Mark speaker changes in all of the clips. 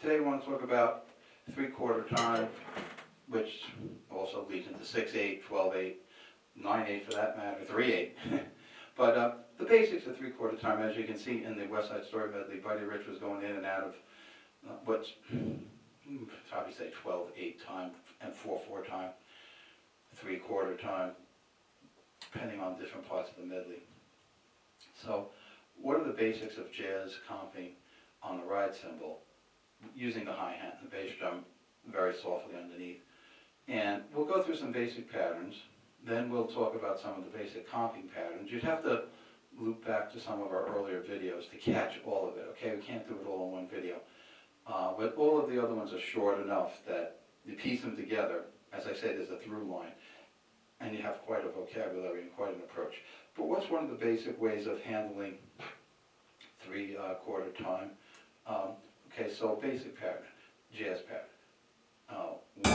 Speaker 1: Today we want to talk about 3/4 time, which also leads into 6/8, 12/8, 9/8 for that matter, 3/8. But the basics of 3/4 time, as you can see in the West Side Story Medley, Buddy Rich was going in and out of what's probably say 12/8 time and 4/4 time, 3/4 time, depending on different parts of the medley. So, what are the basics of jazz comping on the ride cymbal, using the hi-hat and the bass drum very softly underneath? And we'll go through some basic patterns, then we'll talk about some of the basic comping patterns. You'd have to loop back to some of our earlier videos to catch all of it, okay? We can't do it all in one video. But all of the other ones are short enough that you piece them together. As I say, there's a through line, and you have quite a vocabulary and quite an approach. But what's one of the basic ways of handling 3/4 time? Okay, so basic pattern, jazz pattern. 1, 2,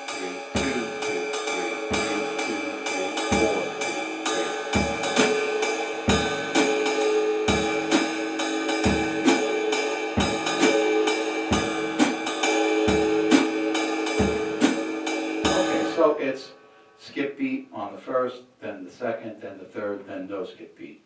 Speaker 1: 3, 2, 2, 2, 3, 3, 2, 3, 4, 2, 3. Okay, so it's skip beat on the first, then the second, then the third, then no skip beat.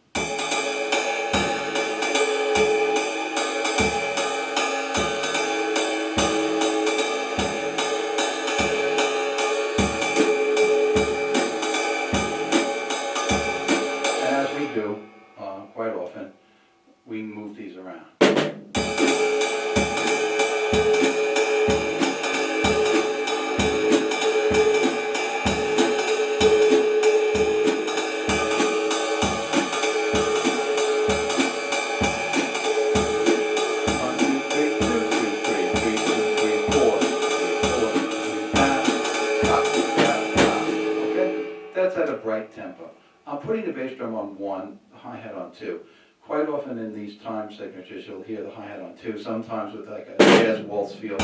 Speaker 1: Quite often, we move these around. That's at a bright tempo. I'm putting the bass drum on 1, the hi-hat on 2. Quite often in these time signatures, you'll hear the hi-hat on 2, sometimes with like a jazz waltz feel.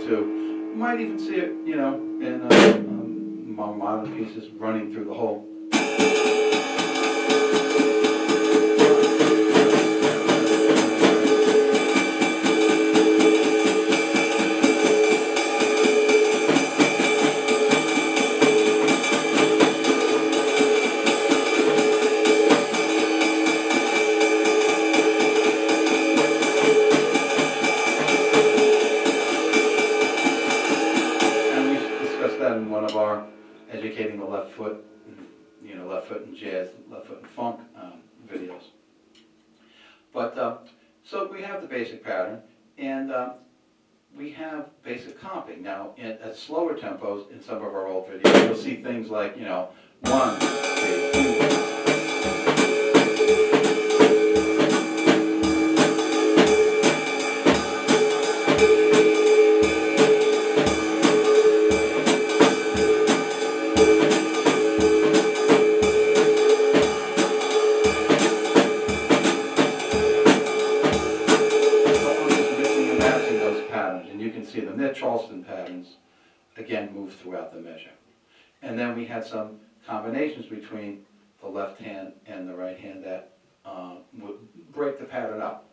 Speaker 1: You might even see it, you know, in more modern pieces running through the whole. In one of our educating the left foot, you know, left foot in jazz, left foot in funk videos. But so we have the basic pattern, and we have basic comping. Now, at slower tempos in some of our old videos, you'll see things like, you know, 1, 2, 3. See them. They're Charleston patterns, again, move throughout the measure. And then we had some combinations between the left hand and the right hand that would break the pattern up.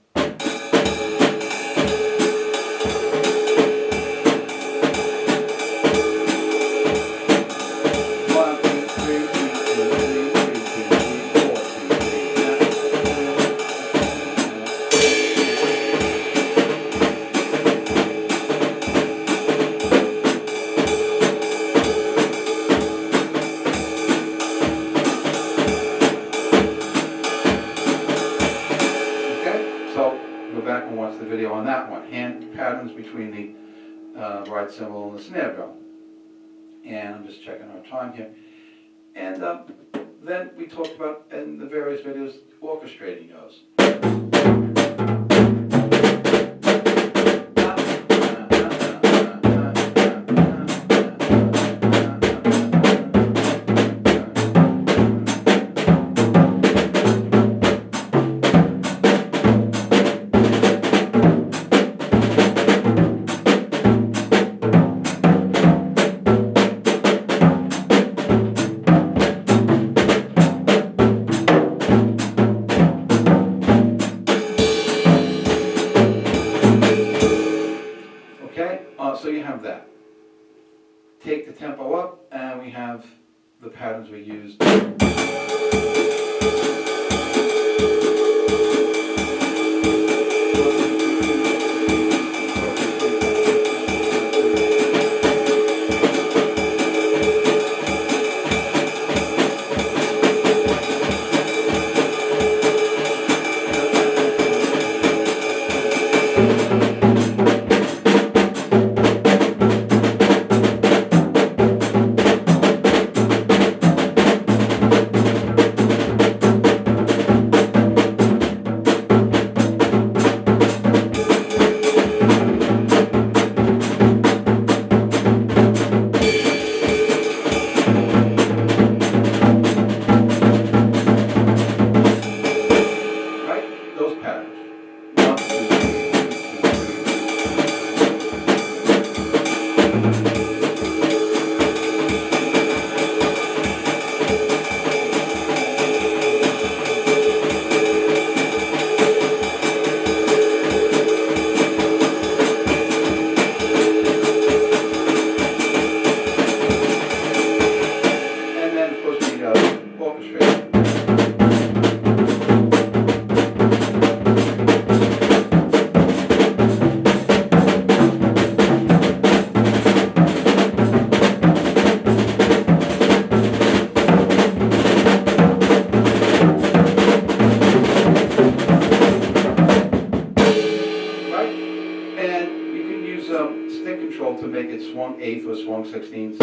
Speaker 1: Back and watch the video on that one. Hand patterns between the ride cymbal and the snare drum. And I'm just checking our time here. And then we talked about in the various videos orchestrating those. patterns we used. Stick control to make it swung eighth or swung 16th. You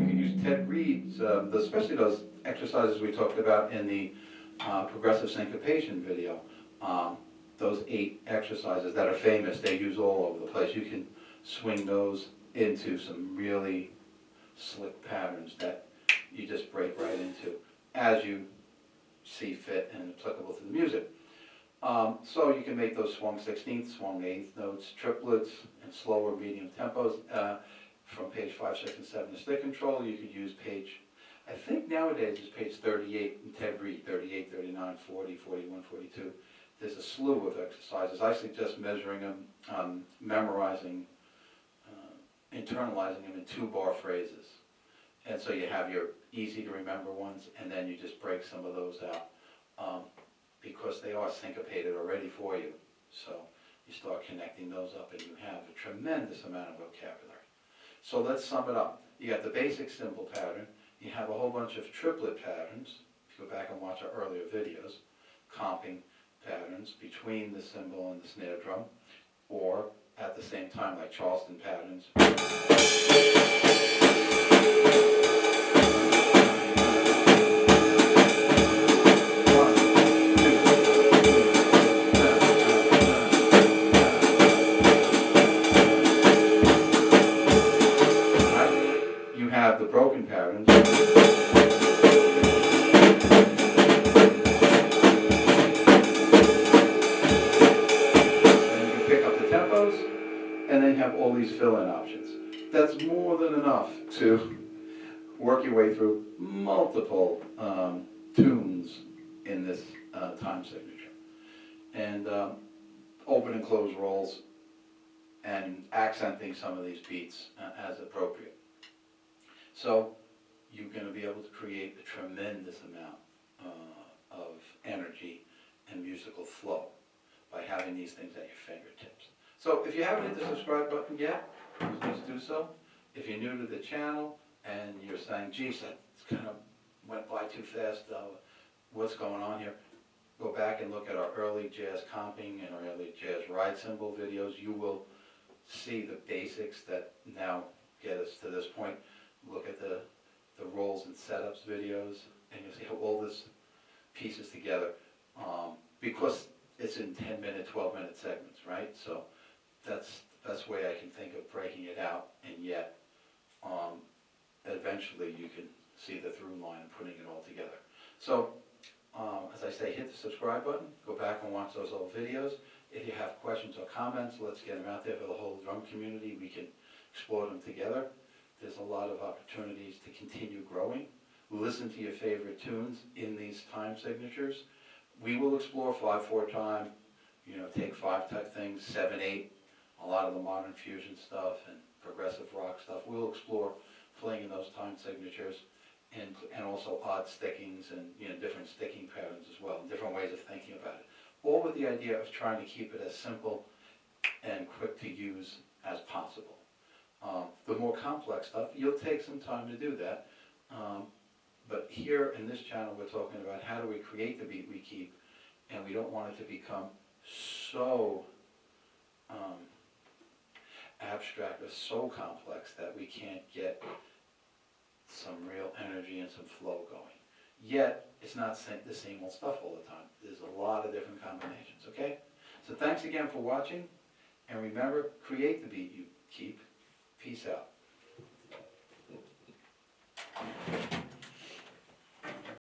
Speaker 1: can use Ted Reed's, especially those exercises we talked about in the progressive syncopation video. Those 8 exercises that are famous, they use all over the place. You can swing those into some really slick patterns that you just break right into as you see fit and applicable to the music. So you can make those swung 16th, swung 8th notes, triplets, and slower medium tempos from page 5, 6, and 7 to stick control. You could use page, I think nowadays it's page 38 in Ted Reed, 38, 39, 40, 41, 42. There's a slew of exercises. I suggest measuring them, memorizing, internalizing them in 2-bar phrases. And so you have your easy to remember ones, and then you just break some of those out because they are syncopated already for you. So you start connecting those up and you have a tremendous amount of vocabulary. So let's sum it up. You got the basic cymbal pattern. You have a whole bunch of triplet patterns. If you go back and watch our earlier videos, comping patterns between the cymbal and the snare drum, or at the same time, like Charleston patterns. You have the broken patterns. And then have all these fill-in options. That's more than enough to work your way through multiple tunes in this time signature. And open and close rolls and accenting some of these beats as appropriate. So you're going to be able to create a tremendous amount of energy and musical flow by having these things at your fingertips. So if you haven't hit the subscribe button yet, please do so. If you're new to the channel and you're saying, geez, that kind of went by too fast, what's going on here? Go back and look at our early jazz comping and our early jazz ride cymbal videos. You will see the basics that now get us to this point. Look at the rolls and setups videos, and you'll see how all this pieces together. Because it's in 10-minute, 12-minute segments, right? So that's the best way I can think of breaking it out, and yet eventually you can see the through line and putting it all together. So as I say, hit the subscribe button, go back and watch those old videos. If you have questions or comments, let's get them out there for the whole drum community. We can explore them together. There's a lot of opportunities to continue growing. Listen to your favorite tunes in these time signatures. We will explore 5/4 time, take 5 type things, 7/8, a lot of the modern fusion stuff and progressive rock stuff. We'll explore playing in those time signatures and also odd stickings and different sticking patterns as well, different ways of thinking about it. All with the idea of trying to keep it as simple and quick to use as possible. The more complex stuff, you'll take some time to do that. But here in this channel, we're talking about how do we create the beat we keep, and we don't want it to become so abstract or so complex that we can't get some real energy and some flow going. Yet, it's not the same old stuff all the time. There's a lot of different combinations, okay? So thanks again for watching, and remember, create the beat you keep. Peace out.